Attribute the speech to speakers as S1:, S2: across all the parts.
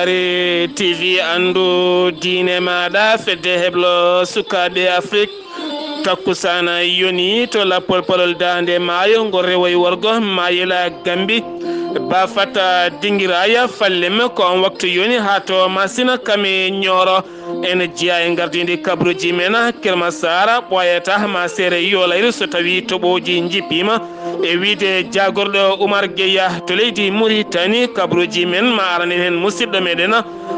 S1: Safari TV andu dine maɗa fedde heblo sukaɓe Afrique takkusana yoni to lappol palol dande maayo ngo rewoy worgo mayela Gambi ba fata dingiraya falleme ko on waktu yoni ha to masina kame nyoro en jiya en gardindi kabruji mena Kerma Sara ɓoyata ma sere yolayri so tawi toɓoji jippima e wiide jagorɗo Oumar Gueya to leydi Mauritanie kabruji men ma arani hen musidɗo meɗen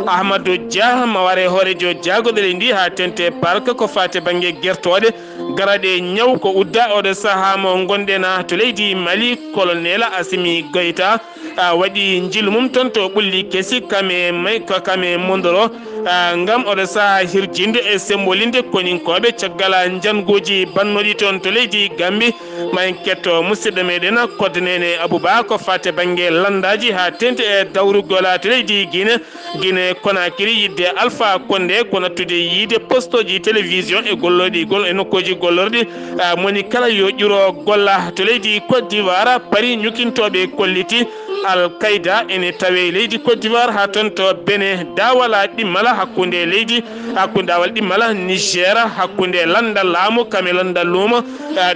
S1: Ahmadou Dia ma ware hoorejo jagoɗele ndi ha tente park ko fate banggue guertoɗe garaɗe ñaw ko udda oɗo saaha mo gonɗena to leydi Mali colonel Assimi Goïta waɗi jilu mum ton to ɓulli kesi kame mondoro ngam oɗo saaha hirjinde e sembolinde koninkoɓe caggal jangoji bannoɗi toon to leydi Gambi ma en ketto musidɗo meɗen kodnene Abouba ko fate banggue landaji ha tente e dawrugola to leydi Guinée Conakry yidde Alpha Condé ko nattude yiide postoji télévision e golloɗi e nokkuji gollorɗi moni kala yo ƴuro golla to leydi Côte d'Ivoire paari ñukintoɓe kolliti Al-Qaïda ene tawe leydi Côte d'Ivoire ha ton to Benin dawala ɗimmala hakkunde awal ɗimmala Niger hakkunde landa laamu kame landa luuma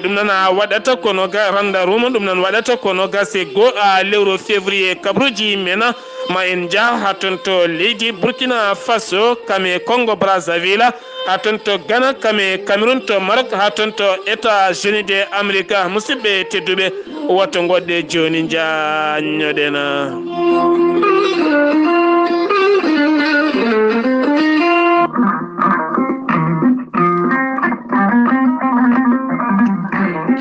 S1: ɗum nana waɗata kono ga randa ruma ɗum nan waɗata kono ga se go lewru février kabruji mena ma en jaa ha ton to leydi Burkina Faso kame Congo Brazzaville ha ton to Ghana kame Cameroun to Maroc ha ton to États-Unis d'Amérique musidɓe tedduɓe woto goɗɗe joni jañoɗena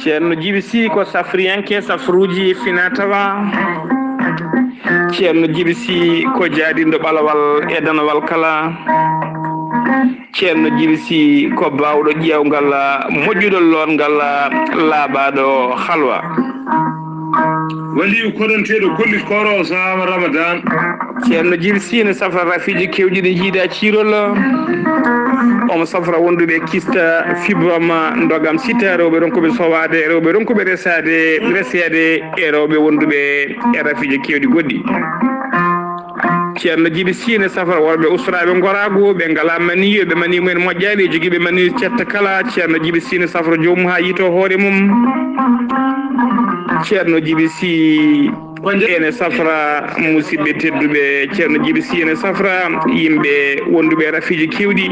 S2: ceerno Djiby Sy ko safriyanke safruji finatawa ceerno Djiby Sy ko jaadindo ɓalawal e danawal kala ceerno Djiby Sy ko bawɗo ƴewgal moƴƴuɗo longal laaɓaɗo halwa
S3: wali koronteɗo golli koro sahaba Ramadan
S2: ceerno Djiby Sy ne safra rafiji kewɗi ɗi jiida cirol omo safra wonduɓe kista fibroma dogam sita rewɓe ronkuɓe sowade rewɓe ronkuɓe resede e rewɓe wonduɓe e rafiji kewɗi goɗɗi ceerno Djiby Sy ne safra worɓe usraɓe gorago ɓe ngala maniyo ɓe mani mumen moƴƴani joguiɓe mani cetta kala ceerno Djiby Sy ne safra jomum ha yito hoore mum ceerno Djiby Sy ene safra musidɓe tedduɓe ceerno Djiby Sy ene safra yimɓe wonduɓe rafiji kewɗi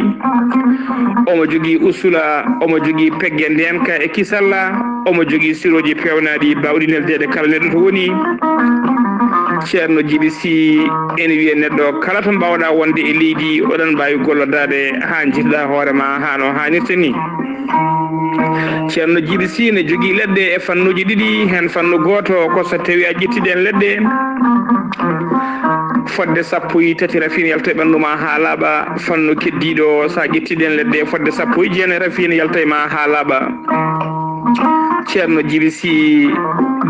S2: omo jogui usula omo jogui pegge ndenka e kisalla omo jogui siroji pewnaɗi bawɗi neldede kala neɗɗo to woni ceerno Djiby Sy ene wiye neɗɗo kala to mbawɗa wonde e leydi oɗon mbawi gollodade ha jiɗɗa hoorema hano hannirta ni ceerno Djiby Sy ne jogui leɗɗe e fannuji ɗiɗi hen fannu goto ko so tawi a ƴettiɗen leɗɗe fodde 13 rafine yalta e ɓanduma ha laaɓa fannu keddiɗo sa ƴettiɗen leɗɗe fodde 19 rafine yalta e ma ha laaɓa ceerno Djiby Sy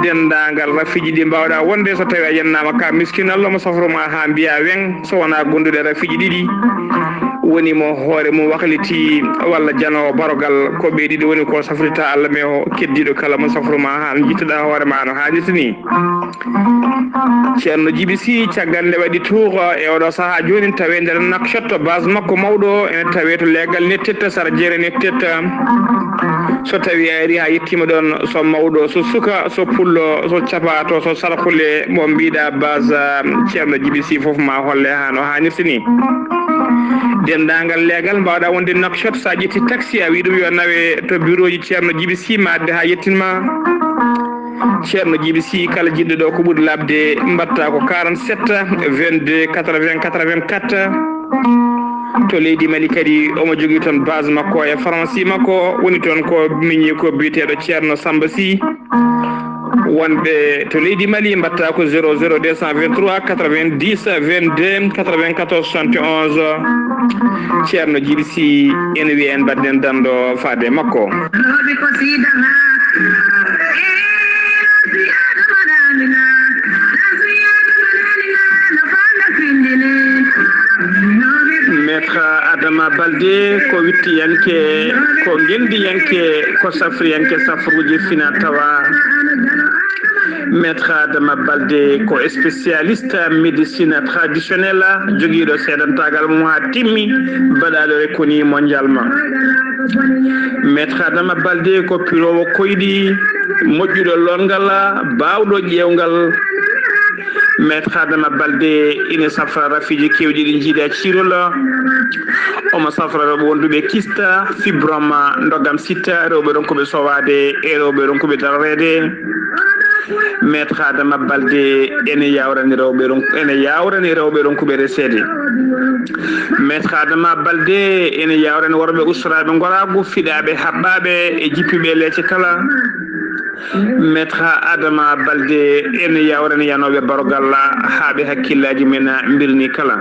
S2: dendagal rafiji ɗi mbawɗa wonde so tawi a yennama ka miskinallo mo safroma ha mbiya weng so wona gonduɗe rafiji ɗiɗi woni mo hoore mum wakliti walla janowo barogal ko ɓe ɗiɗi woni ko safrita Allah me o keddiɗo kala mo safruma ha jittuɗa hoorema no hannirta ni ceerno Djiby Sy caggal nde waɗi tour e oɗo saaha joni tawe nder Nouakchott base makko mawɗo ene tawe to legal nettetta sara jeere nettetta so tawi a ari ha yettima ɗon so mawɗo so suka so pullo so capato so sarkule mo mbiɗa base ceerno Djiby Sy foof ma holle ha no hannirta ni dendagal legal mbawɗa wonde Nouakchott sa ƴetti taxi a wi ɗum yo nawe to bureau ji ceerno Djiby Sy ma adde ha yettinma ceerno Djiby Sy kala jiɗɗo ɗo ko ɓuuri labde mbatta ko 47 22 80 84 to leydi Mali kadi omo jogui toon base makko e pharmacie makko woni toon ko miñi ko biteɗo ceerno Samba Sy wonɓe to leydi Mali mbatta ko 00 223 90 22 94 71 ceerno Djiby Sy ene wiya en badden dando faade makko maître Adama Baldé ko wittiyanke ko gendiyanke ko safriyanke safruji fina tawa maître Adama Baldé ko spécialiste médecine traditionnelle jogiiɗo seedantagal mum ha timmi baɗaɗo reconni mondialement. maître Adama Baldé ko pirowo koyɗi moƴƴuɗo longal bawɗo ƴewgal. maître Adama Baldé ina safra rafiji kewɗi ɗi jiiɗa cirol omo safra rewɓe wonduɓe kista fibrome dogam sitta rewɓe ronkuɓe sowade e rewɓe ronkuɓe darrede. maître Adama Baldé ene yawrani rewɓe ronkuɓe resede. maître Adama Baldé ene yawrani worɓe ustaraɓe gorago fiɗaɓe haɓɓaɓe e jippiɓe leece kala. maître Adama Baldé ene yawrani yanoɓe barogal haaɓe hakkillaji men birni kala.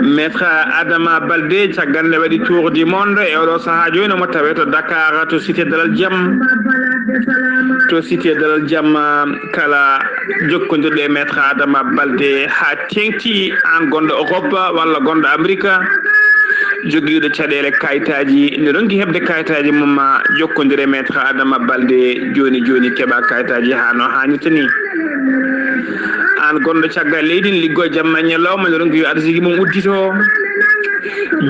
S2: maître Adama Baldé caggal nde waɗi tour du monde e oɗo saaha joni mo tawe to Dakar to cité Dalal Jaam kala jokkodirɗo e maître Adama Baldé ha tengti an gonɗo Europe walla gonɗo Amérique jogiiɗo caɗele kayitaji ne ronki hebde kayitaji mum jokkodire maître Adama Baldé joni keɓa kayitaji ha no hannirta ni. an gonɗo caggal leydi ne liggo jamma ñalawma ne ronki yo arsigi mum uddito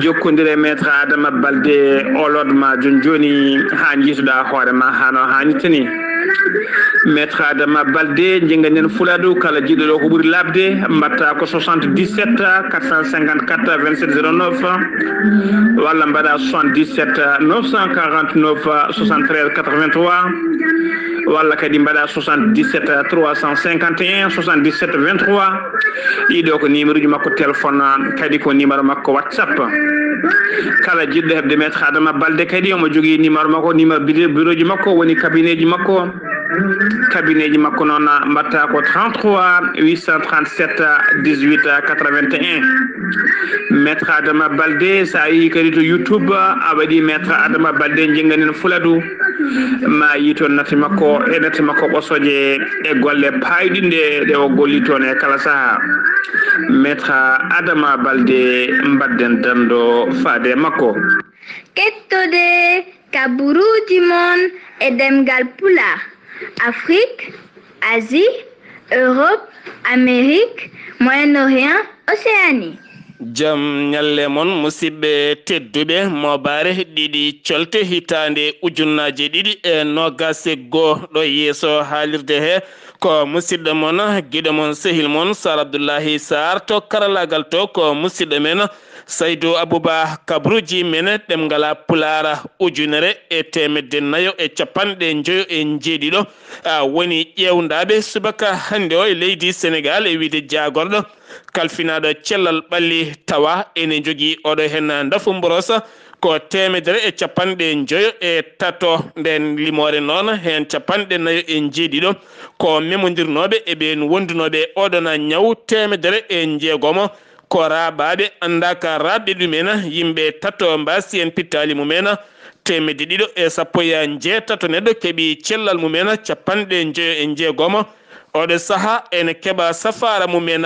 S2: jokkodire maître Adama Baldé olodma joni ha jiituɗa hoorema ha no hannirta ni. maître Adama Baldé jenganen fuladu kala jiɗɗo ɗo ko ɓuuri labde mbatta ko 77 454 27 09 walla mbaɗa 77 949 73 83 walla kadi mbaɗa 77 351 77 23 ɗiɗo ko numéro ji makko téléphone kadi ko numéro makko WhatsApp. kala jiɗɗo hebde maître Adama Baldé kadi omo jogui numéro makko numéro bureau ji makko woni cabinet ji makko noon mbatta ko 33 837 18 81. maître Adama Baldé sa yi kadi to YouTube a waɗi maître Adama Baldé jenganen fuladu ma yi toon natti makko ɓosoje e golle payɗinde ɗe o golli toon e kala saaha. maître Adama Baldé mbadden dando faade makko.
S4: kettode kaburuji mon e demgal pulaar Afrique, Asie, Europe, Amérique, Moyen-Orient, Océanie.
S1: jam ñalle mon musidɓe tedduɓe mobare ɗiɗi colte hitande ujunnaje ɗiɗi e nogase goo ɗo yeeso haalirde he ko musidɗo mon guiɗo mon sehil mon Sar Abdoullahi Sarr to karallagal to ko musidɗo men Saydou Abouba kabruji men ɗemgala pulara ujunere e temedde nayo e capanɗe joyo e jeeɗiɗo woni ƴewdaɓe subaka hande o e leydi Sénégal e wiide jagorɗo kalfinaɗo cellal ɓalli tawa ene jogui oɗo hen dafu mborosa ko temedere e capanɗe joyo e tato nden limore noon hen capanɗe nayo e jeeɗiɗo ko memodirnoɓe e ɓen wondunoɓe oɗona ñaw temedere e jeegomo ko raɓaɓe andaka raɓɓe ɗumen yimɓe tato mbasi en pittali mumen temedde ɗiɗo e sappo e jeetato neɗɗo keeɓi cellal mumen capanɗe joyo e jeegomo oɗo saaha ene keeɓa safara mumen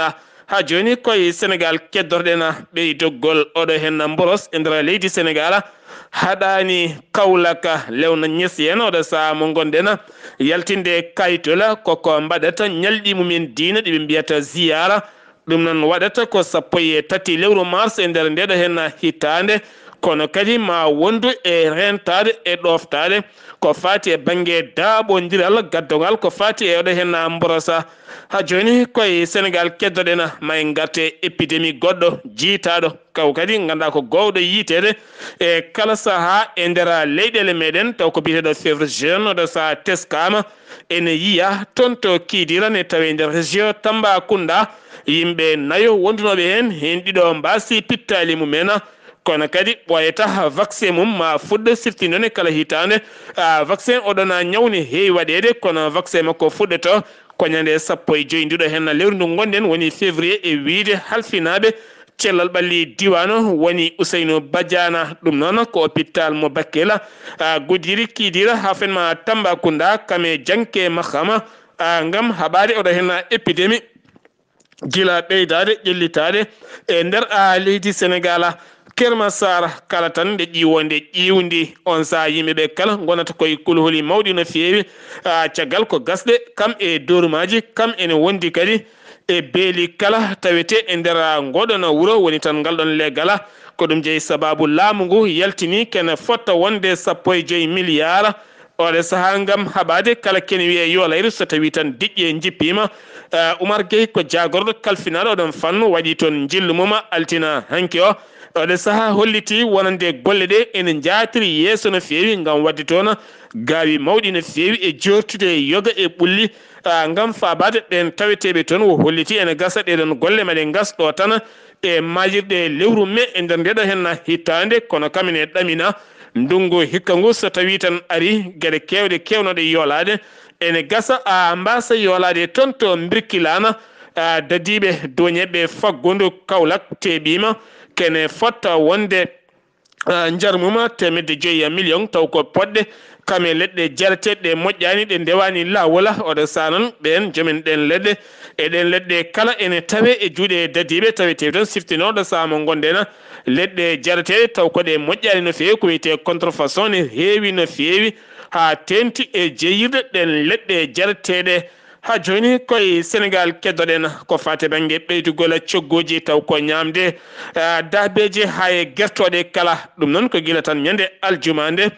S1: ha joni koye Sénégal keddorɗen ɓey doggol oɗo hen mboros e nder leydi Sénégal haɗani Kaolack lewna ñesi en oɗo saaha mo gonɗen yaltinde kayitola koko mbaɗata ñalɗi mumen diina ɗiɓe mbiyata ziyara ɗum noon waɗata ko sappo e tati lewru mars e nder ndeɗo hen hitande kono kadi ma wondu e rentade e ɗoftade ko fati e banggue daaɓodiral gaddogal ko fati e oɗo hen mborosa ha joni koye Sénégal keddoɗen may garte épidémie goɗɗo jiitaɗo kaw kadi ganduɗa ko gowɗo yitede e kala saaha e nder leyɗele meɗen taw ko biteɗo fièvre jaune oɗo saaha teskama ene yiya toon to Kidira ne tawi nder région Tambacounda yimɓe nayo wondunoɓe hen ɗiɗo mbasi pittali mumen kono kadi ɓoyata vaccin mum ma fuɗɗo sirti noon e kala hitande vaccin oɗona ñawni heewi waɗede kono vaccin makko fuɗɗoto ko ñande sappo e joyi ndiɗo hen lewru ndu gonɗen woni février e wiide halfinaɓe cellal ɓalli diwano woni Ousseynou Badiana ɗum noon ko hôpital mo Bakel Goudiri Kidira ha fenma Tambacounda kame janke mahama ngam haɓade oɗo hen épidémie gila ɓeydade ƴellitade e nder leydi Sénégal Kermasar kala tan nde ƴiwonde ƴiwndi on sa yimɓeɓe kala gonata koye kulhuli mawɗi no feewi caggal ko gasɗe kam e dorumaji kam ene wondi kadi e beeli kala tawete e nder ngoɗon wuro woni tan ngalɗon leggala ko ɗum jeeyi sababu laamu ngu yaltini kene fotta wonde 15 milliard oɗe saaha ngam haɓade kala kene wiye yolayru so tawi tan diƴƴe jippima Oumar Gueye ko jagorɗo kalfinaɗo oɗon fannu waɗi toon jillu mum altina hanki o oɗe saaha holliti wonande golle ɗe ene jatiri yeeso no feewi ngam wadde toon gaawi mawɗi no feewi e jortude yoga e ɓulli ngam fabade ɓen taweteɓe toon wo holliti ene gasa ɗeɗon golle maɗe gasɗo tan e majirɗe lewru me e nder ndeɗo hen hittande kono kamine ɗamina ndungu hikka ngu so tawi tan ari gueɗe kewɗe kewnoɗe yolade ene gasa mbasa yolade toon to birkilana dadiɓe doñeɓe faggudu Kaolack teɓima kene fotta wonde jarmuma 5 million taw ko poɗɗe kame leɗɗe jarateɗe moƴƴani ɗe ndewani lawola oɗo sanon ɓen jomin ɗen leɗɗe eɗen leɗɗe kala ene tawe e juuɗe dadiɓe taweteɓe toon siftinoɗo saama gondena leɗɗe jarateɗe taw koɗe moƴƴani no feewi ko wiyete contrefaçon ne heewi no feewi ha tenti e jeyirde ɗen leɗɗe jarateɗe ha joni koye Sénégal keddoɗen ko fate banggue ɓeydugol coggoji taw ko ñamde dabeje ha e guertoɗe kala ɗum noon ko guila tan ñande aljuma nde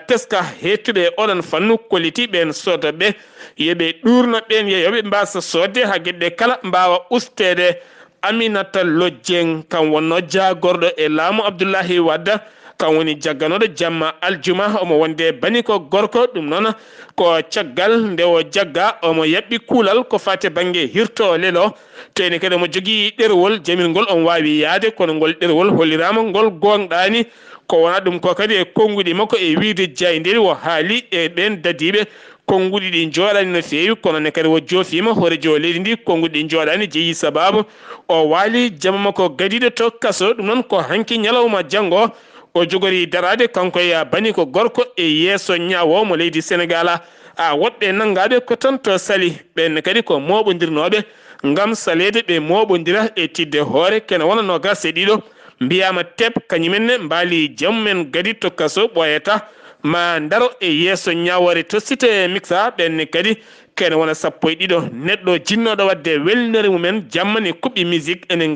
S1: teska hettuɓe oɗon fannu kolliti ɓen sodoɓe yeɓe ɗurno ɓen yeyoɓe mbasa sodde ha gueɗɗe kala mbawa ustede Aminata Lodjeng kan wonno jagorɗo e laamu Abdoulahi Wadda kan woni jagganoɗo jamma aljuma omo wonde bani ko gorko ɗum noon ko caggal nde o jagga omo yaɓɓi kuulal ko fate banggue hirto lelo to ene kadi omo jogui ɗerwol jamilngol on wawi yaade kono ngol ɗerwol hollirama ngol gonɗani ko wona ɗum ko kadi e konguɗi makko e wiide jaydiri o haali e ɓen dadiɓe konguɗi ɗi jooɗani no feewi kono ne kadi o joofima hoore jo leydi ndi konguɗi ɗi jooɗani jeeyi sababu o waali jama makko gadiɗo to kaso ɗum noon ko hanki ñalawma janggo o jogori darade kanko e bani ko gorko e yeeso ñawo mo leydi Sénégal woɓɓe nangaɓe ko tan to sali ɓenne kadi ko moɓodirnoɓe ngam salede ɓe moɓodira e tidde hoore kene wona no gase ɗiɗo mbiyama teb kañumenne mbaali jamumen gadi to kaso ɓoyata ma daro e yeeso ñawore to cité mixa ɓenne kadi kene wona 12 neɗɗo jinnoɗo wadde welnere mumen jammani kuɓɓi musique ene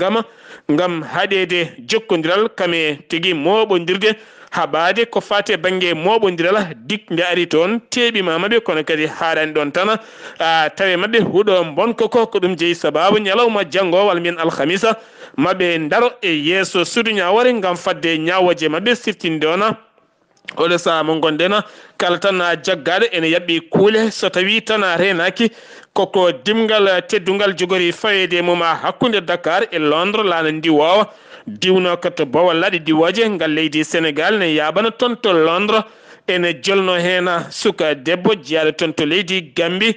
S1: ngam haɗede jokkodiral kame tigui moɓodirde haɓade ko fate banggue moɓodiral dik nde ari toon teɓima mabɓe kono kadi haɗani ɗon tan tawe mabɓe huuɗo bonko ko ɗum jeeyi sababu ñalawma janggo walla mbiyen alhamisa mabɓe daro e yeeso suudu ñawore ngam fadde ñawoje mabɓe siftinde ona oɗo saha mo gondena kala tan jaggaɗo ene yaɓɓi kuule so tawi tan renaki koko dimgal teddugal jogori fawede mum hakkude Dakar e Londres lana ndiwowa diwno kato bawal laɗi diwoje ngal leydi Sénégal ne yaɓana toon to Londres ene jolno hen suka debbo jeyaɗo toon to leydi Gambie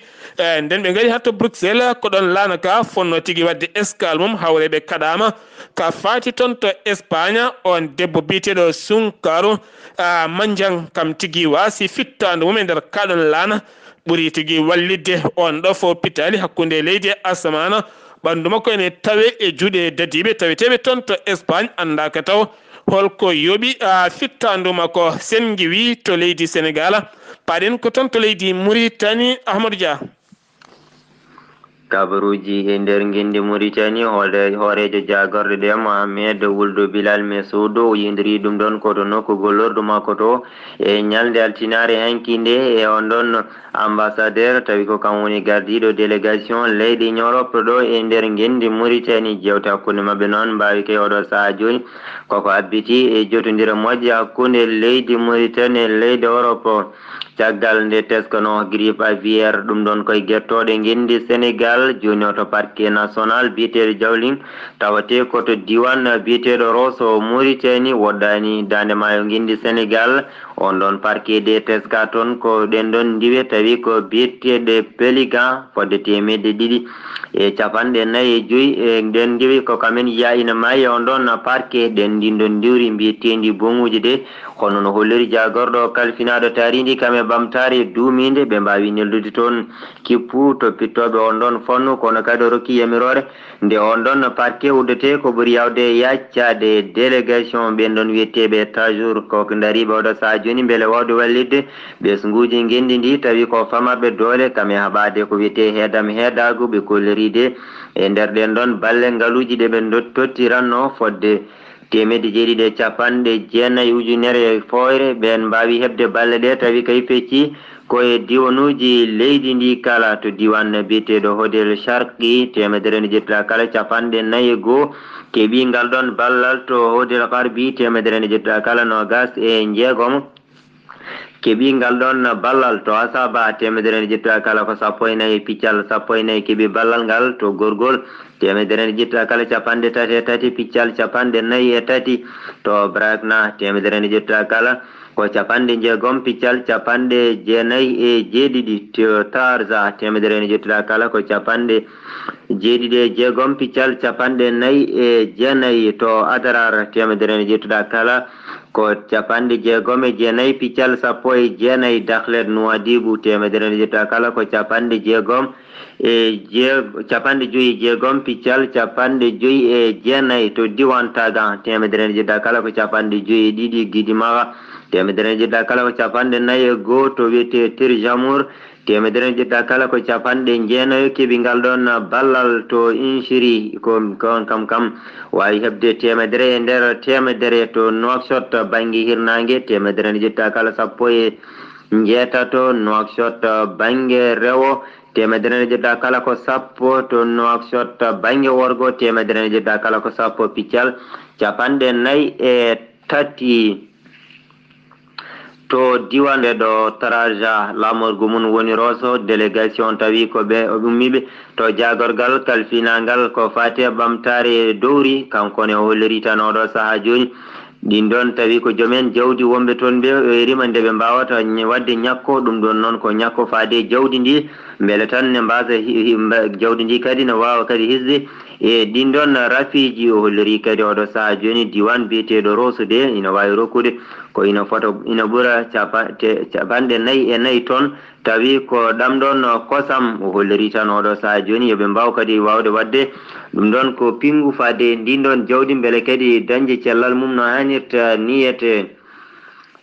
S1: nden ɓe gari hatto Bruxelles ko ɗon lana ka fonno tigui wadde escale mum hawreɓe kaɗama ka fati toon to Espagne on debbo biteɗo Sunkaru Manjang kam tigui wasi fittande mum e nder kaɗon lana ɓuuri tigui wallidde on ɗo fo pitali hakkude leydi Asamana ɓandu makko ene tawe e juuɗe dadiɓe taweteɓe toon to Espagne andaka taw holko yooɓi fittandu makko sengi wi to leydi Sénégal paɗen ko toon to leydi Mauritanie Ahmadou Dia
S5: kabaruji e nder guinde Mauritanie hoorejo jagorɗo ɗe Mohamed Wuldu Bilal Mesoudo o yindiri ɗum ɗon koto nokkugol lordu makko to e ñalde altinare hankinde e on ɗon ambassadeur tawi ko kam woni gardiɗo délégation leydi Europe ɗo e nder guinde Mauritanie jewte hakkude mabɓe noon mbawi kay oɗo saaha joni koko abbiti e jotodira moƴƴe hakkude leydi Mauritanie e leydi Europe caggal nde teskano grippe aviaire ɗum ɗon koye guertoɗe guinde Sénégal joni oto parquet national biyeteɗo Diawling tawate koto diwan biyeteɗo Rosso Mauritanie woɗɗani dande maayo guinde Sénégal on ɗon parquet de teska toon ko ɗen ɗon ndiwe tawi ko biyeteɗe péligan fodde 245 e nden ndiwi ko kamen yiya ina maayi on ɗon parquet ɗen ndin ndiwri mbiyetendi bomuji de hono no holliri jagorɗo kalfinaɗo taridi kame ɓamtare duumide ɓe mbawi neldude toon kippu toppittoɓe on ɗon fonnu kono kadi o rokki yamirore nde on ɗon parquet uddete ko ɓuuri yawde yaccade délégation ɓen ɗon wiyeteɓe tajour koko dariɓe oɗo saha joni beele wawde wallidde ɓesguji gendi ndi tawi ko famarɓe doole kame haɓade ko wiyete heedam heedagu ɓe kolliride e nder ɗen ɗon balle ngaluji ɗe ɓe tottiranno fodde 750 ujunere foyre ɓen mbawi hebde balle ɗe tawi kay fecci koye diwanuji leydi ndi kala to diwan biyeteɗo hodel sharqi 170 kala 45 keeɓi ngal ɗon ballal to hodel harbi 170 kala 26 keeɓi ngal ɗon ballal to asaba 170 kala ko 14 piccal 14 keeɓi ballal ngal to gorgol 170 kala 33 piccal 43 to brakna 170 kala ko 60 piccal 97 to tarza 170 kala ko 76 piccal 49 to adarar 170 kala ko 69 piccal 19 dakhlet Nouadhibou 170 kala ko 60 piccal 59 to diwan taga 170 kala ko 52 Guidimawa 170 kala ko 41 to wiyete Tirjamour 170 kala ko 90 keeɓi ngal ɗon ballal to Inchiri kam wawi hebde 100 e nder 100 to Nouakchott banggue hirnangue 170 kala 16 to Nouakchott banggue rewo 170 kala ko 10 to Nouakchott banggue worgo 170 kala ko 10 piccal 43 to diwane ɗo taraja lamorgu mum woni roso délégation tawi ko ɓe ummiɓe to jagorgal kalfinangal ko fati ɓamtare dowri kankone holliri tan oɗo saaha joni ɗin ɗon tawi ko joomen jawdi wonɓe toon ɓe rima nde ɓe mbawata wadde ñakko ɗum ɗon noon ko ñakko faade jawdi ndi beele tan ne mbasa jawdi ndi kadi ne wawa kadi hisde e ɗin ɗon rafiji o holliri kadi oɗo saaha joni diwan biyeteɗo roso de ina wawi rokkude ko ina ɓuura 44 tonnes tawi ko ɗam ɗon kosam o holliri tan oɗo saaha joni yoɓe mbaw kadi wawde wadde ɗum ɗon ko pingu fade ndin ɗon jawdi beele kadi dañde cellal mum no hannirta niyete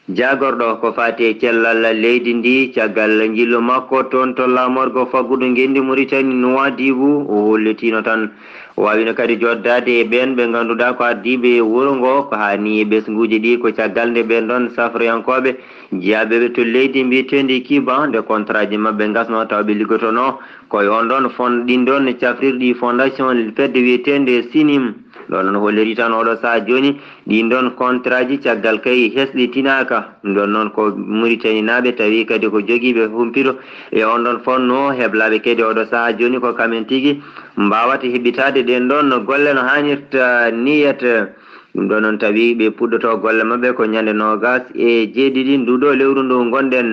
S5: jagorɗo ko fati e cellal leydi ndi caggal jillu makko toon to lamorgo faggudu gendi Mauritanie Nouadhibou o hollitino tan wawino kadi joddade e ɓen ɓe ganduɗa ko ardiɓe wuro ngo ko hani ɓesguji ɗi ko caggal nde ɓen ɗon safroyankoɓe jeyaɓeɓe to leydi mbiyetendi Kiban nde contrat ji mabɓe gasno taw ɓe liggotono koye on ɗon ɗin ɗon cafrirɗi fondation fedde wiyetende Sinim ɗo noon holliri tan oɗo saaha joni ɗin ɗon contrat ji caggal kay hesɗitinaka ɗon noon ko Mauritanie naɓe tawi kadi ko joguiɓe humpito e on ɗon fonno heblaɓe kadi oɗo saaha joni ko kamen tigui mbawata heɓitade ɗen ɗon golle no hannirta niyata ɗum ɗo noon tawi ɓe puɗɗoto golle mabɓe ko ñande 27 nduɗo lewru ndu gonɗen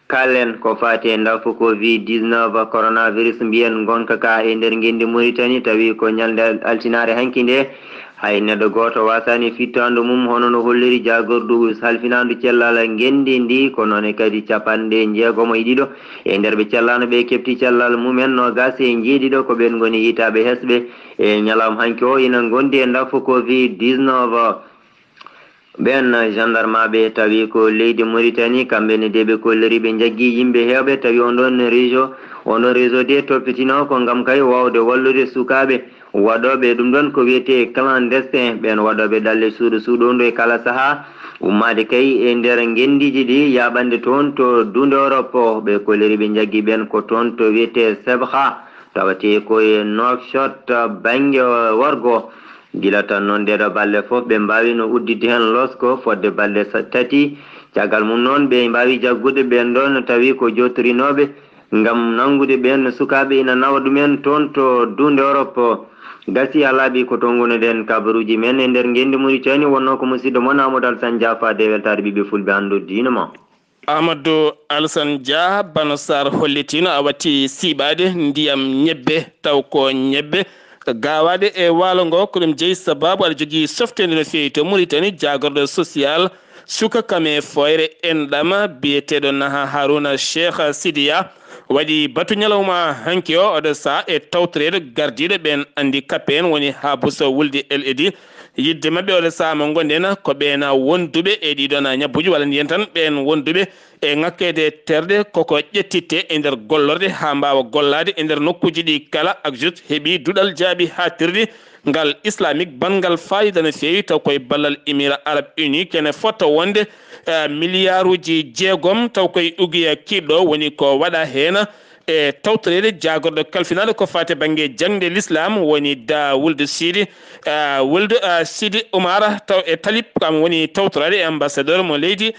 S5: kalen ko fati e ndafu Covid-19 coronavirus mbiyen gonka ka e nder gendi Mauritanie tawi ko ñalde altinare hanki nde hay neɗɗo goto wasani fittandu mum hono no holliri jagordu salfinandu cellal gendi ndi ko noon kadi 60 e nder ɓe cellano ɓe kefti cellal mumen no gas e jeeɗiɗo ko ɓen goni yitaɓe hesɓe e ñalam hanki o ina gondi e ndafu Covid-19 ɓen gendarme ɓe tawi ko leydi Mauritanie kamɓe ne de ɓe kolliri ɓe jaggui yimɓe hewɓe tawi on ɗon réseau de toppitino ko gam kay wawde wallude sukaɓe waɗoɓe ɗum ɗon ko wiyete clandestin ɓen waɗoɓe ɗalle suuɗondu e kala saaha ummade kay e nder gendiji ɗi yaɓande toon to dunde Europe ɓe kolliri ɓe jaggui ɓen ko toon to wiyete Sebha tawate koye Nouakchott banggue worgo gila tan noon ndeɗo balɗe fof ɓe mbawi no uddide hen losko fodde balɗe 3 caggal mum noon ɓe mbawi jaggude ɓen ɗon tawi ko jotorinoɓe ngam nangude ɓen sukaɓe ina nawa ɗumen toon to dunde Europe gasi alaɓi ko to gonɗen kabaruji men e nder gendi Mauritanie wonno ko musidɗo moon Amadou Alassane Dia fade weltade ɓiɓɓe fulɓe andu dina ma
S1: Amadou Alassane Dia Bano Sar hollitino a watti siɓade ndiyam ñebbe taw ko ñebbe gawade e walo ngo ko ɗum jeeyi sababu aɗa jogui softede no fewi to Mauritanie jagorɗo social suka kame foyre enɗama biyeteɗo naha Harouna Cheikh Sidiya waɗi batu ñalawma hanki o oɗo sa e tawtorede gardiɗo ɓen handicapé en woni ha buso wulde LED yidde mabɓe oɗo saha mo gonɗen ko ɓen wonduɓe e ɗiɗon ñabbuji walla ndiyen tan ɓen wonduɓe e ŋakkede terɗe koko ƴettitte e nder gollorde ha mbawa gollade e nder nokkuji ɗi kala ACJUT heeɓi duɗal jaabi ha tirdi ngal islamique bangal fayida no fewi taw koye ballal Émirats Arabes Unis kene fotta wonde milliarduji 6 taw koye uguiya kiɗɗo woni ko waɗa hen e tawtorede jagorɗo kalfinaɗo ko fate banggue jangde l'islam woni da wulde Sidi Sidi Oumar taw e Talib kam woni tawtorade e ambassadeur mo leydi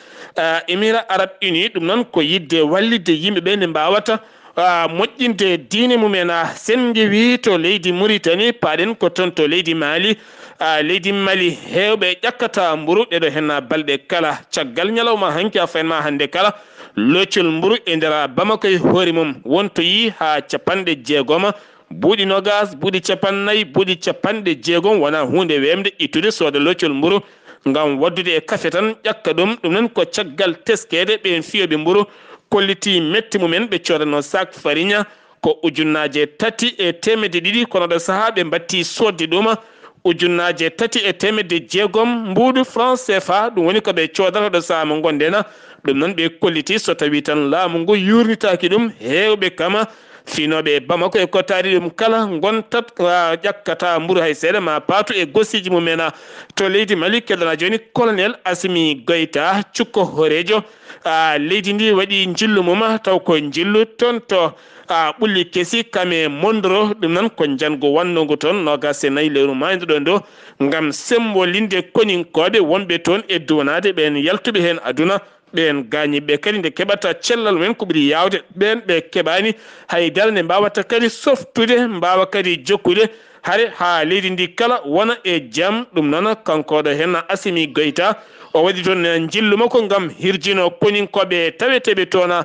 S1: Émirats Arabes Unis ɗum noon ko yidde wallide yimɓeɓe nde mbawata moƴƴinde diine mumen sendi wi to leydi Mauritanie paɗen ko toon to leydi Mali hewɓe ƴakkata mburu ɗeɗo hen balɗe kala caggal ñalawma hanki a fayenma hande kala loccol mburu e nder Bamako e hoore mum wonto yi ha 60 buuɗi nogas buuɗi 40 buuɗi 60 wona hunde wemde ittude sooda loccol mburu ngam waddude e kafe tan ƴakka ɗum noon ko caggal teskede ɓen fiyoɓe mburu kolliti metti mumen ɓe codano sac farine ko 3,200 kono ɗo saaha ɓe batti sodde ɗum 3,600 mbuuɗu franc CFA ɗum woni ko ɓe codata ɗo saaha mo gonɗen ɗum noon ɓe kolliti so tawi tan laamu ngu yurnitaki ɗum hewɓe kama finoɓe Bamako e kottari ɗum kala gontat ƴakkata mburu hay seeɗa ma paatu e gossiji mumen to leydi Mali keɗana joni colonel Assimi Goïta cukko horejo leydi ndi waɗi jillu mum taw ko jillu toon to ɓulli kesi kame mondoro ɗum noon ko jango wannogo toon nogas e 4 lewru maydu ɗon ɗo ngam sembolinde koninkoɓe wonɓe toon e duwanade ɓen yaltuɓe hen aduna ɓen gañiɓe kadi nde keɓata cellal mumen ko ɓuuri yawde ɓen ɓe keɓani haydara nde mbawata kadi softude mbawa kadi jokkude hare ha leydi ndi kala wona e jaam ɗum noon kankoɗo hen Assimi Goïta o waɗi toon jillu makko ngam hirjino koninkoɓe taweteɓe toon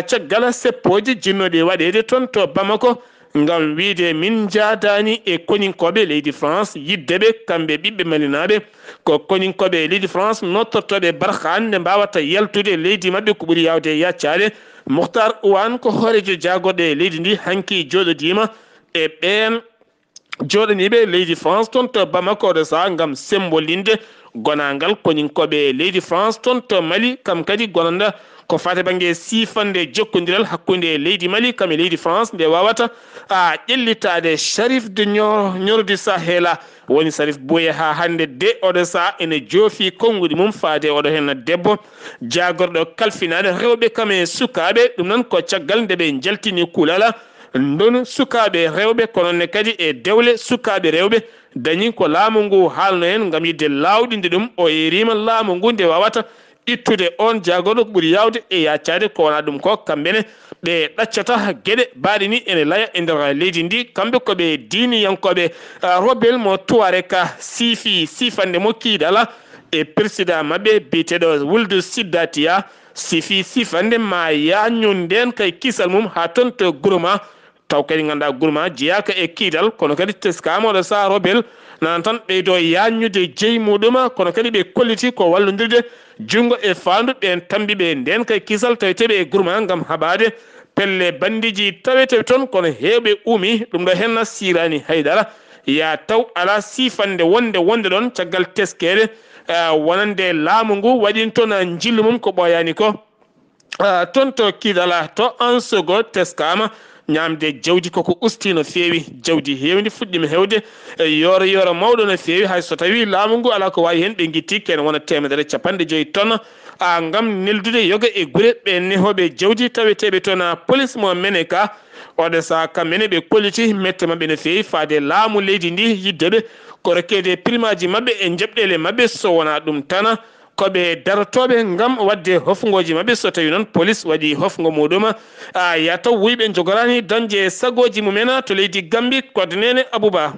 S1: caggal seppoje jinnoɗe waɗede toon to Bamako ngam wiide min jadani e koninkoɓe leydi France yiddeɓe kamɓe ɓiɓɓe malinaɓe ko koninkoɓe leydi France nottortoɓe barkan nde mbawata yaltude leydi mabɓe ko ɓuuri yawde yaccade Mokhtar Ouane ko hoorejo jagorɗo leydi ndi hanki joɗodima e ɓen joɗaniɓe leydi France toon to Bamako ɗo saha ngam sembolinde gonangal koninkoɓe leydi France toon to Mali kam kadi gonanda ko fate banggue sifande jokkodiral hakkude leydi Mali kam e leydi France nde wawata ƴellitade Sharif de ñordi Sahela woni Sharif Bouye ha hande de oɗo saha ene joofi konguɗi mum faade oɗo hen debbo jagorɗo kalfinade rewɓe kam e sukaɓe ɗum noon ko caggal nde ɓe jaltini kulala ndonu sukaɓe rewɓe kono ne kadi e dewle sukaɓe rewɓe dañi ko laamu ngu haalno hen ngam yidde lawɗinde ɗum o yerima laamu ngu nde wawata ittude on jagorɗo ko ɓuuri yawde e yaccade ko wona ɗum ko kamɓene ɓe ɗaccata gueɗe mbaɗe ni ene laya e nder leydi ndi kamɓe koɓe diniyankoɓe robel mo Touareka sifande mo kiiɗala e président mabɓe biyeteɗo Wuld Siddatiya sifande ma yañunden kay kisal mum ha toon to Gourma taw kadi ganduɗa Gourma jeyaka e kiidal kono kadi teskama oɗo saha robel nan tan ɓeydo yañude jeeyi muɗum kono kadi ɓe kolliti ko wallodirde jungo e fandu ɓen tambiɓe nden kay kisal taweteɓe e Gourma gam haɓade pelle bandiji taweteɓe toon kono hewɓe umi ɗum ɗo henna sirani haydara ya taw ala sifande wonde ɗon caggal teskede wonande laamu ngu waɗin toon jillu mum ko ɓoyani ko toon to kiidala to en second teskama ñamde jawdi koko usti no feewi jawdi hewndi fuɗɗima hewde yoro mawɗo no feewi hay so tawi laamu ngu ala ko wawi hen ɓe guitti kene wona 150 tonnes ngam neldude yoga e guure ɓe nehoɓe jawdi taweteɓe toon police mo Meneka oɗo saha kamɓene ɓe kolliti mette mabɓe no feewi faade laamu leydi ndi yiddeɓe ko rokkede primaji mabɓe e jaɓɗele mabɓe so wona ɗum tan koɓe darotoɓe ngam wadde hofgoji mabɓe so tawi noon police waɗi hofgo muɗum ya taw wuyɓe jogorani dañde sagoji mumen to leydi Gambie kodde nene Abouba.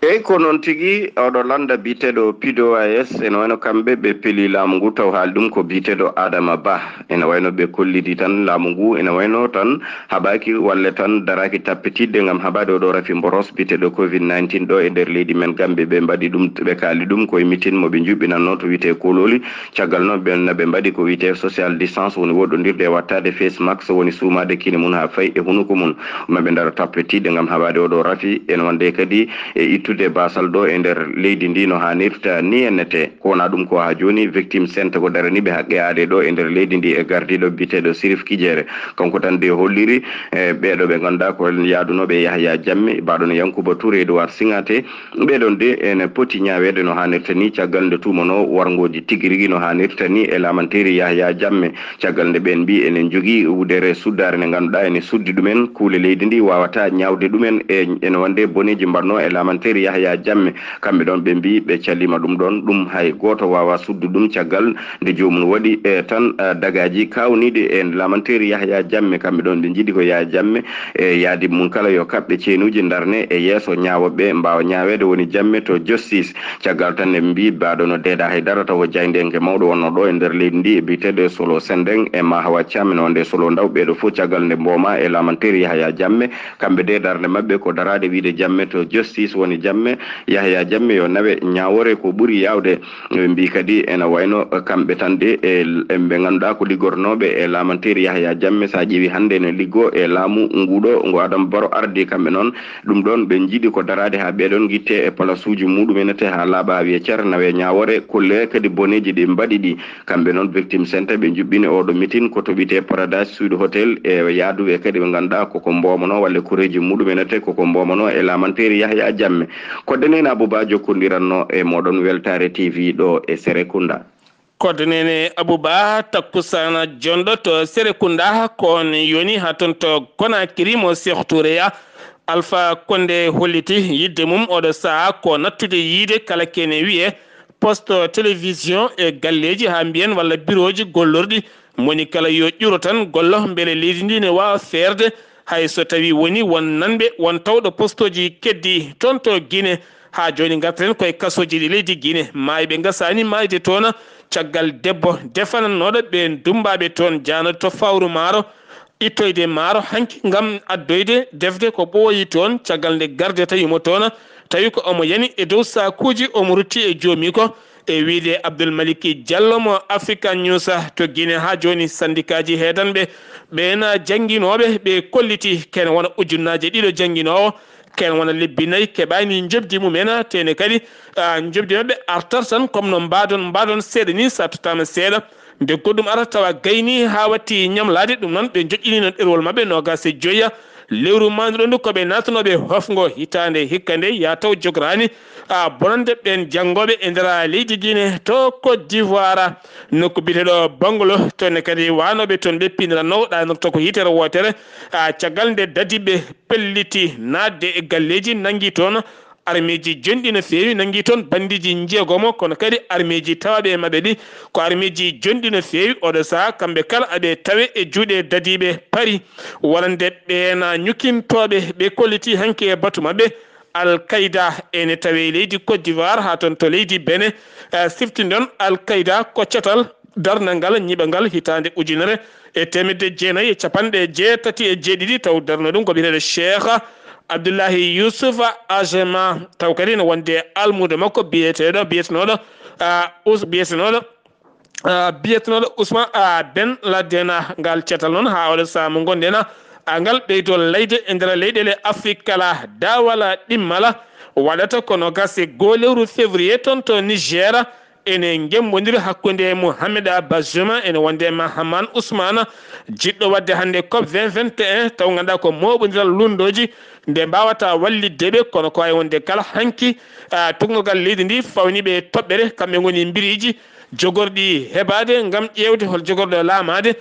S6: eyyi ko noon tigui oɗo landa biteɗo PDOIS ene wayno kamɓe ɓe peeli laamu ngu taw haali ɗum ko biteɗo Adama Ba ene wayno ɓe kollidi tan laamu ngu ene wayno tan haɓaki walla tan daraki tappitidde gam haɓade oɗo rafi mboros biteɗo COVID-19 ɗo e nder leydi men Gambie ɓe mbaɗi ɗum ɓe kaali ɗum koye mitin moɓe juɓɓinanno to wiyete kololi caggal noon ɓe mbaɗi ko wiyete social distance woni woɗɗodirde e wattade face mask woni suumade kine mum ha fayi e hunuko mum maɓe dara tappitidde gam haɓade oɗo rafi ene wonde kadi e ittude basal ɗo e nder leydi ndi no hannirta ni ennete ko wona ɗum ko ha joni victime centre ko daraniɓe haqqe aade ɗo e nder leydi ndi e gardiɗo biteɗo Sirif Kijere kanko tan de holliri ɓeɗo ɓe ganduɗa ko yaadunoɓe Yahya Jammeh mbaɗon Yankuba Touré Edouard Singate ɓeɗon de ene poti ñawede no hannirta ni caggal nde tumano wargoji tigui rigui no hannirta ni e lamanteri Yahya Jammeh caggal nde ɓen mbi enen jogui wudere suddare nde ganduɗa ene suddi ɗumen kuule leydi ndi wawata ñawde ɗumen ene wonde boneji mbanno e lamanteri Yahya Jammeh kamɓe ɗon ɓe mbi ɓe callima ɗum ɗon ɗum hay goto wawa suddu ɗum caggal nde jomum waɗi tan dagaji kawnide e lamanteri Yahya Jammeh kamɓe ɗon ɓe jiiɗi ko Yahya Jammeh e yaadi mum kala yo kaɓɓe ceenuji darne e yeeso ñawoɓe mbawa ñawede woni Jammeh to justice caggal tan ɓe mbi baɗo no deeɗa haydara taw jaydenke mawɗo wonno ɗo e nder leydi ndi e biteɗo Solo Sendeng e Mahawa Thiam ene wonde Solo Ndaw ɓeɗo fof caggal nde mboma e lamanteri Yahya Jammeh kamɓe de darde mabɓe ko darade wiide Jammeh to justice woni Jammeh Yahya Jammeh yo nawe ñawore ko ɓuuri yawde ɓe mbi kadi ene wayno kamɓe tan de ɓe ganduɗa ko liggornoɓe e lamanteri Yahya Jammeh sa ƴeewi hande ne liggo e laamu nguɗo ngo Adama Barrow ardi kamɓe noon ɗum ɗon ɓe jiiɗi ko darade ha ɓeɗon guitte e place uji muɗumenete ha laaɓa ha wiye ceer nawe ñawore kolle kadi boneji ɗi mbaɗi ɗi kamɓe noon victime centre ɓe juɓɓini oɗo meeting ko toɓite Paradise Sud Hotel e yaaduɓe kadi ɓe ganduɗa koko mbomano walla kureji muɗumenete koko mbomano e lamanteri Yahya Jammeh kodde nene Abouba jokkodiranno e moɗon Weltare TV ɗo e Serekunda
S1: kodde nene Abouba takkusana jonɗo to Serekunda kon yoni ha ton to Conakry mo Cheikh Touréya Alpha Condé holliti yidde mum oɗo saha ko nattude yiide kala kene wiye poste télévision e galleji ha mbiyen walla bureau ji gollorɗi moni kala yo ƴuro tan gollo beele leydi ndi ne wawa feerde hay so tawi woni won nanɓe won tawɗo postoji keddi toon to Guinée ha joni garten koye kasoji ɗi leydi Guinée mayɓe gasani mayde toon caggal debbo defananoɗo ɓe dumbaɓe toon janoɗo to fawru maaro ittoyde maaro hanki gam addoyde defde ko ɓooyi toon caggal nde garde tawimo toon tawi ko omo yani e dow sakuji omo rutti e joomi ko e wiide Abdoul Maliki Diallo mo African News to Guinée ha joni syndicat ji heedanɓe ɓena jangguinoɓe ɓe kolliti ken wona ujunnaje ɗiɗo jangguinowo ken wona lebbi nayyi keɓani jobdi mumen tene kadi jobdi mabɓe artat tan comme no mbaɗon seeɗa ni sa totama seeɗa nde goɗɗum ara tawa gayni ha watti ñamlade ɗum noon ɓe joƴƴinino ɗerwol mabɓe nogas e joyya lewru manduɗo ndu koɓe natanoɓe hofgo hitande hikka nde ya taw jograni bonande ɓen janggoɓe e nder leydi Guinée to Côte d'Ivoire nokku biteɗo Bangolo toon kadi wanoɓe toon ɓe pinirano ɗanorto ko yitere wotere caggal nde dadiɓe pelliti nadde e galleji nangui toon armeji jonɗi no fewi nangui toon bandiji jeegomo kono kadi armeji tawaɓe mabɓe ɗi ko armeji jonɗi no fewi oɗo saaha kamɓe kala aɓe tawe e juuɗe dadiɓe paari wonande ɓena ñukintoɓe ɓe kolliti hanki e batu mabɓe Al-Qaïda ene tawe leydi Côte d'Ivoire ha toon to leydi Benin siftinde on Al-Qaïda koccatal darnal ngal ñiɓangal hitande ujunere e temedde jeenayyi e capanɗe jeetati e jeeɗiɗi taw darno ɗum ko biyeteɗo Cheikh Abdoullahi Youssouf Agema taw kadi ne wonde almude makko biyetenoɗo Ousmane Ben Laden ngal cetal noon ha oɗo saha mo gonɗen ngal ɓeydo layde e nder leyɗele Afrique kala dawala ɗimmala waɗata kono gase go lewru février toon to Niger ene gembodiri hakkude Mohamed Bazoum ene wonde Mahaman Ousmane jiɗɗo wadde hande COP 2021 taw ganduɗa ko moɓodiral lundoji nde mbawata walliddeɓe kono ko way wonde kala hanki tugnogal leydi ndi fawniɓe toɓɓere kamɓe goni biriji jogorɗi heɓade gam ƴewde hol jogorɗo laamade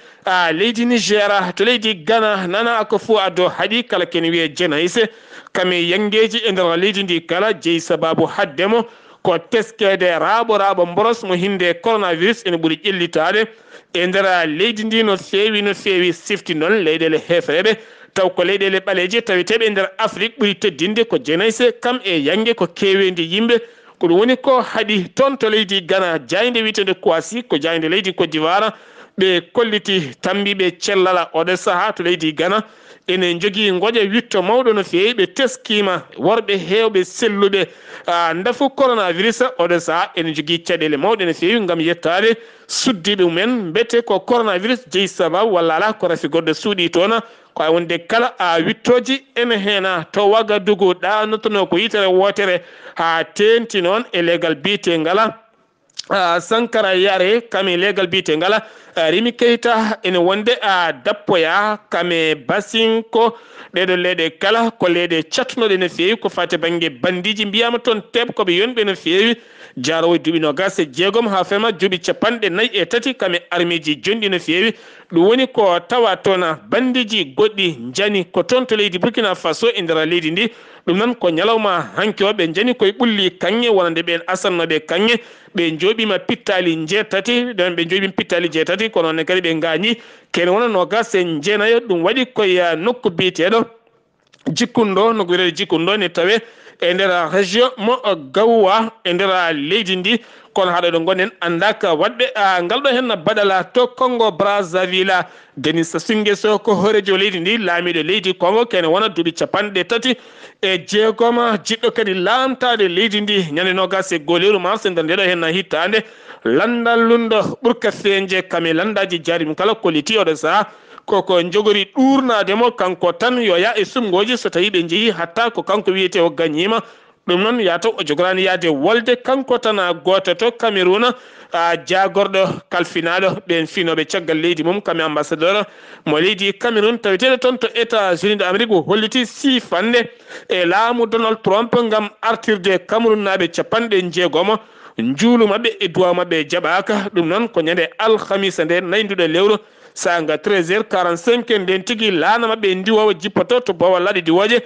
S1: leydi Niger to leydi Ghana nana ko fo addo haaɗi kala ken wiye jenayse kame yangeji e nder leydi ndi kala jeeyi sababu haddemo ko teskede rabo mboros mo hinde coronavirus ene ɓuuri ƴellitade e ndera leydi ndi no feewi sifti noon leyɗele hefreɓe taw ko leyɗele ɓaleje taweteɓe e nder Afrique ɓuuri teddinde ko jenayse kam e yangue ko kewendi yimɓe ko ɗum woni ko haaɗi toon to leydi Ghana jayde witede Kouassi ko jayde leydi Côte d'Ivoire ɓe kolliti tambiɓe cellala oɗo saaha to leydi Ghana ene jogui goƴa witto mawɗo no fewi ɓe teskima worɓe hewɓe selluɓe ndafu coronavirus oɗo saaha ene jogui caɗele mawɗe no fewi gam yettade suddiɓe mumen mbete ko coronavirus jeeyi sababu walla ala ko rafi goɗɗo suuɗi toon ko wonde kala wittoji ene hena to Wagadugu ɗanotono ko yitere wotere ha tenti noon e legal bite ngala Sankara Yare kame legal bite ngala Rimi Keita ene wonde dappoya kame basinko ɗeɗo leyɗe kala ko leyɗe cattunoɗe no fewi ko fate banggue bandiji mbiyama toon teb koɓe yonɓe no fewi jarowo duuɓi 26 ha ferma duuɓi 43 kame armiji jonɗi no fewi ɗum woni ko tawa toon bandiji goɗɗi jani ko toon to leydi Burkina Faso e nder leydi ndi ɗum noon ko ñalawma hanki o ɓe jani koye ɓulli kanŋe wonande ɓen asannoɓe kanŋe ɓe jooɓima pittali jeetati ɗon ɓe jooɓima pittali jeetati kono ne kadi ɓe gañi kene wona 29 ɗum waɗi koye nokku biteɗo Jikkundo no wiyete Jikkundo ne tawe e nder région mo Gawwa e nder leydi ndi kono haɗo ɗo gonen andaka wadɓe ngal ɗo hen badala to Congo Brazzaville Denis Sassou Nguesso ko horejo leydi ndi laamiɗo leydi Congo kene wona duuɓi 36 jiɗɗo kadi lamtade leydi ndi ñande 22 mars nder ndeɗo hen hittande landal lundo ɓurka feeje kame landaji jaari mum kala kolliti oɗo saaha koko jogori ɗurnademo kanko tan yo ya e sumgoji so tawi ɓe jeeyi hatta ko kanko wiyete o gañima ɗum noon yataw o jogorani yaade wolde kanko tan goto to Cameroun jagorɗo kalfinaɗo ɓen finoɓe caggal leydi mum kame ambassadeur mo leydi Cameroun taweteɗo toon to États-Unis d'Amérique o holliti sifande e laamu Donald Trump gam artirde Cameroun naɓe 60 juulu mabɓe e duwaw mabɓe jaɓaka ɗum noon ko ñande alhamisa nde nayduɗo lewru sanga 13h45 nden tigui laana mabɓe ndiwowo jippoto to bowal laaɗi diwoje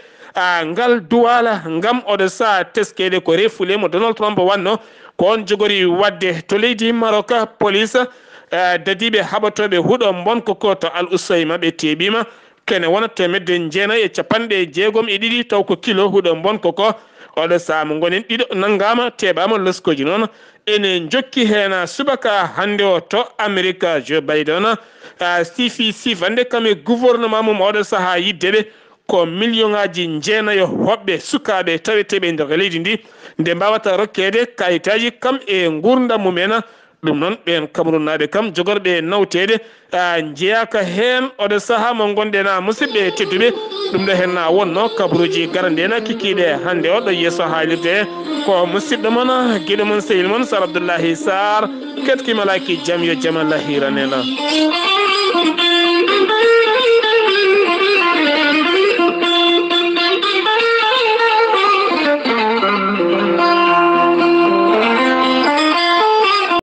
S1: ngal duwala ngam oɗo saa teskede ko refule mo Donald Trump wanno ko on jogori wadde to leydi Maroc police dadiɓe haɓatoɓe huuɗo bonko ko to Al Ousayma ɓe teɓima kene wona 992 taw ko kilo huuɗo bonko ko oɗo saa mo gonen ɗiɗo nanggama teɓama loskoji noon ene jokki hen subaka hande o to America Joe Biden sifi sifande kame gouvernement mum oɗo saaha yiddeɓe ko million ngaji jeenayo hoɓɓe sukaɓe taweteɓe nder leydi ndi nde mbawata rokkede kayitaji kam e gurdam mumen ɗum noon ɓen Cameroun naɓe kam jogorɓe nawtede jeeyaka hen oɗo saaha mo gonɗen musidɓe tedduɓe ɗum ɗo hen wonno kabaruji garandena kikiɗe hande o ɗo yeeso haalirde ko musidɗo moon guiɗo moon sehil moon Sar Abdoullahi Sarr ketkimalaki jaam yo jaam Allah hiranena